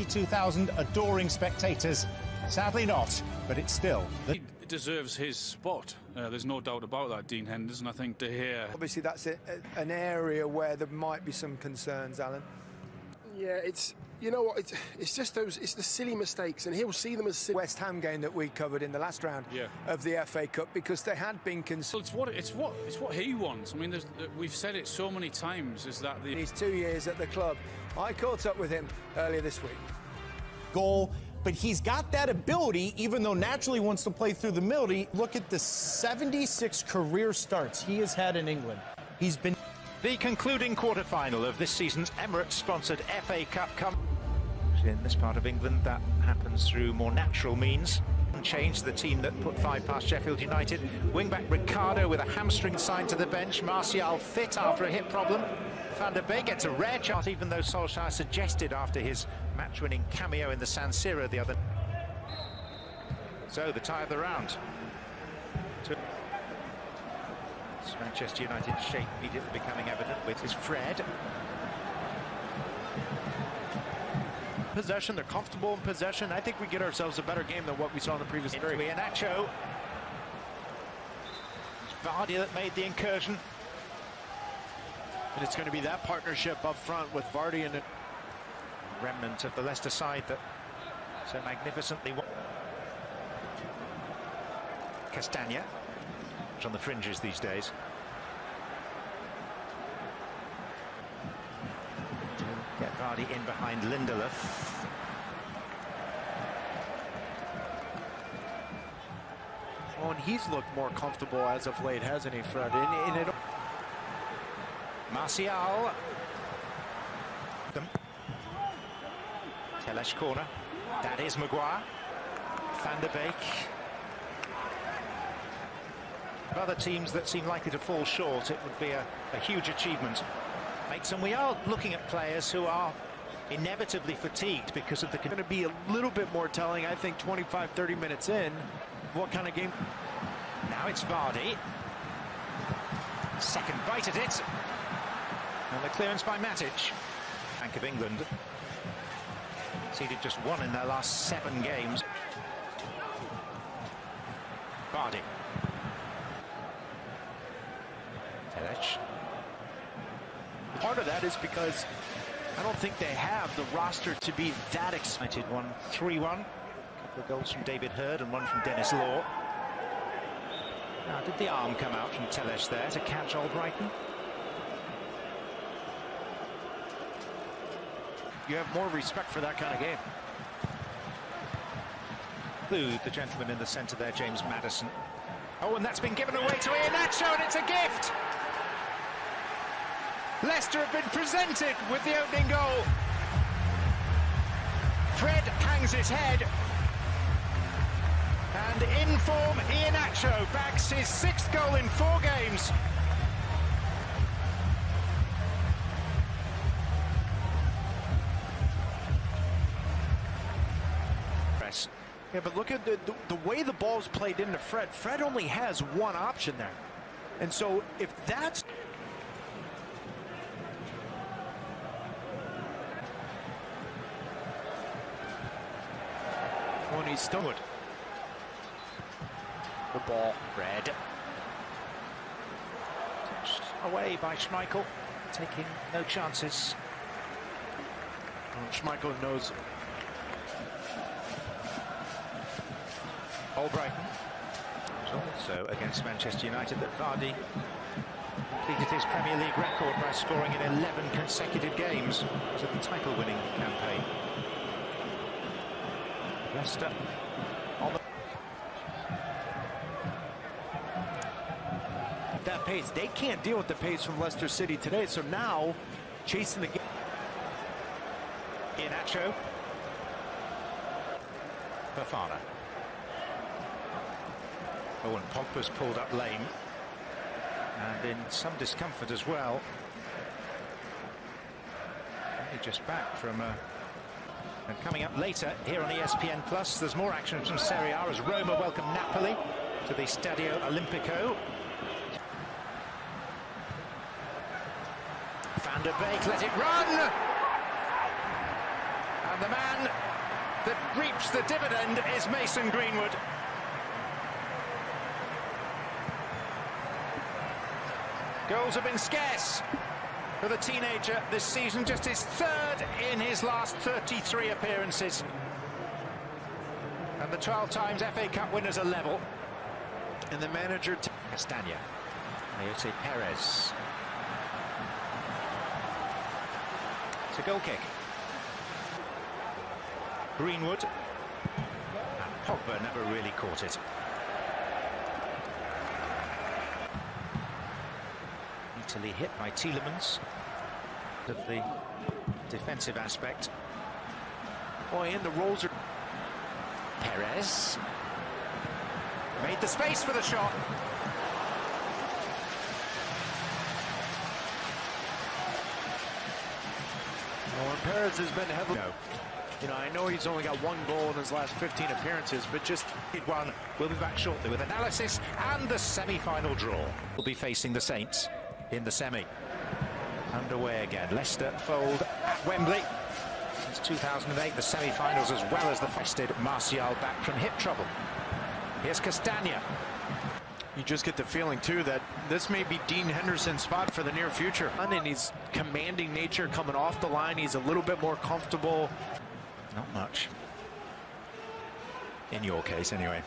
62,000 adoring spectators. Sadly not, but it's still... He deserves his spot. There's no doubt about that, Dean Henderson. I think De Gea... Obviously, that's an area where there might be some concerns, Alan. Yeah, it's... You know what, it's just those, it's the silly mistakes, and he'll see them as silly. West Ham game that we covered in the last round of the FA Cup, because they had been concerned. Well, it's what he wants. I mean, we've said it so many times, is that the... He's 2 years at the club. I caught up with him earlier this week. Goal, but he's got that ability, even though naturally wants to play through the middle. Look at the 76 career starts he has had in England. He's been... The concluding quarter-final of this season's Emirates-sponsored FA Cup in this part of England, that happens through more natural means. Change the team that put 5 past Sheffield United. Wing-back Ricardo with a hamstring signed to the bench. Martial fit after a hip problem. Van der Beek gets a rare chance, even though Solskjaer suggested after his match-winning cameo in the San Siro the other... So, the tie of the round. Manchester United's shape immediately becoming evident with his Fred. Possession, they're comfortable in possession. I think we get ourselves a better game than what we saw in the previous period. Iheanacho. It's Vardy that made the incursion. And it's going to be that partnership up front with Vardy and... Remnant of the Leicester side that so magnificently... Castagna, which on the fringes these days. Get Vardy in behind Lindelof. Oh, and he's looked more comfortable as of late, hasn't he, Fred? Martial. Telles corner. That is Maguire. Van der Beek. Other teams that seem likely to fall short, it would be a huge achievement. And we are looking at players who are inevitably fatigued because of the... Going to be a little bit more telling, I think, 25-30 minutes in, what kind of game... Now it's Vardy. Second bite at it. And the clearance by Matic. Bank of England conceded just 1 in their last 7 games. Vardy. Telles. Part of that is because I don't think they have the roster to be that excited. 3-1. A couple of goals from David Hurd and one from Dennis Law. Now, did the arm come out from Telles there to catch Albrighton? You have more respect for that kind of game. The gentleman in the centre there, James Maddison. Oh, and that's been given away to Iheanacho, and it's a gift! Leicester have been presented with the opening goal. Fred hangs his head. And in form, Iheanacho bags his 6th goal in 4 games. Yeah, but look at the way the ball's played into Fred. Fred only has one option there. And so if that's... When he's stumbled. The ball. Red. Touched away by Schmeichel, taking no chances. Schmeichel knows. Albrighton. So against Manchester United that Vardy completed his Premier League record by scoring in 11 consecutive games. It was the title-winning campaign. Leicester on the... That pace, they can't deal with the pace from Leicester City today, so now chasing the game. Iheanacho. Fofana. Oh, and Pogba's pulled up lame. And in some discomfort as well. Only just back from... And coming up later here on ESPN Plus, there's more action from Serie A as Roma welcome Napoli to the Stadio Olimpico. Van der Beek let it run! And And the man that reaps the dividend is Mason Greenwood. Goals have been scarce for the teenager this season, just his third in his last 33 appearances. And the 12 times FA Cup winners are level. And the manager, Castagna. Leote Perez. It's a goal kick. Greenwood. And Pogba never really caught it. Italy hit by Tielemans. Of the defensive aspect. boy, and the rolls are... Perez. Made the space for the shot. Well, and Perez has been heavily... You know, I know he's only got one goal in his last 15 appearances, but just... One. We'll be back shortly with analysis and the semi-final draw. We'll be facing the Saints in the semi. Underway again. Leicester fold at Wembley. Since 2008, the semi-finals as well as the fested Martial back from hip trouble. Here's Castagna. You just get the feeling, too, that this may be Dean Henderson's spot for the near future. And he's commanding nature coming off the line. He's a little bit more comfortable. Not much. In your case, anyway.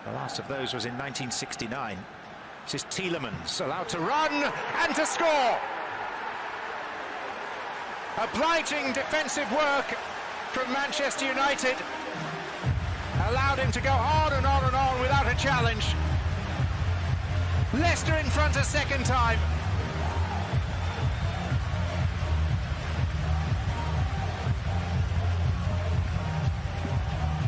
The last of those was in 1969. This is Tielemans, allowed to run and to score. Obliging defensive work from Manchester United. Allowed him to go on and on and on without a challenge. Leicester in front a second time.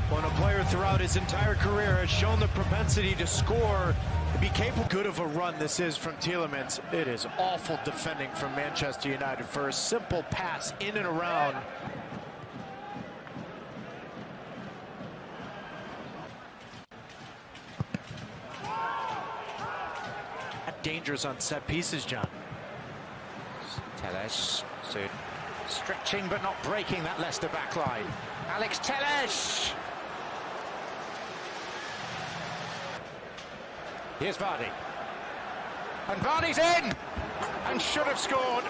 When a player throughout his entire career has shown the propensity to score, to be capable good of a run this is from Tielemans. It is awful defending from Manchester United for a simple pass in and around. Dangerous on set pieces, John. Telles, so stretching but not breaking that Leicester back line. Alex Telles! Here's Vardy. And Vardy's in! And should have scored.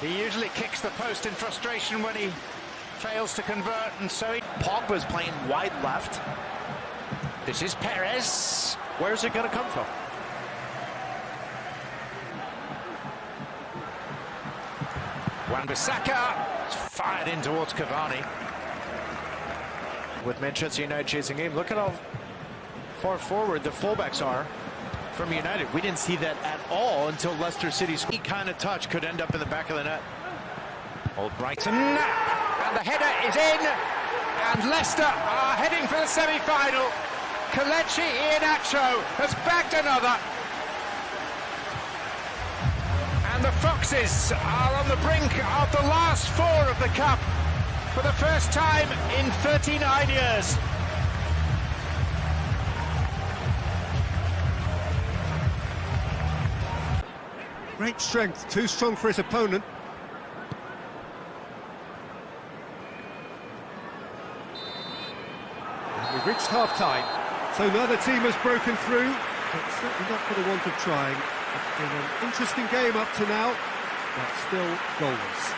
He usually kicks the post in frustration when he fails to convert, and so he... Pogba's playing wide left. This is Perez. Where's it going to come from? Wan-Bissaka fired in towards Cavani. With Manchester United chasing game, look at how far forward the fullbacks are from United. We didn't see that at all until Leicester City's kind of touch could end up in the back of the net. Old Brighton, and the header is in, and Leicester are heading for the semi-final. Kelechi Iheanacho has bagged another. And the Foxes are on the brink of the last four of the Cup for the first time in 39 years. Great strength, too strong for his opponent. And we've reached half-time. So neither team has broken through, but certainly not for the want of trying. It's been an interesting game up to now, but still goalless.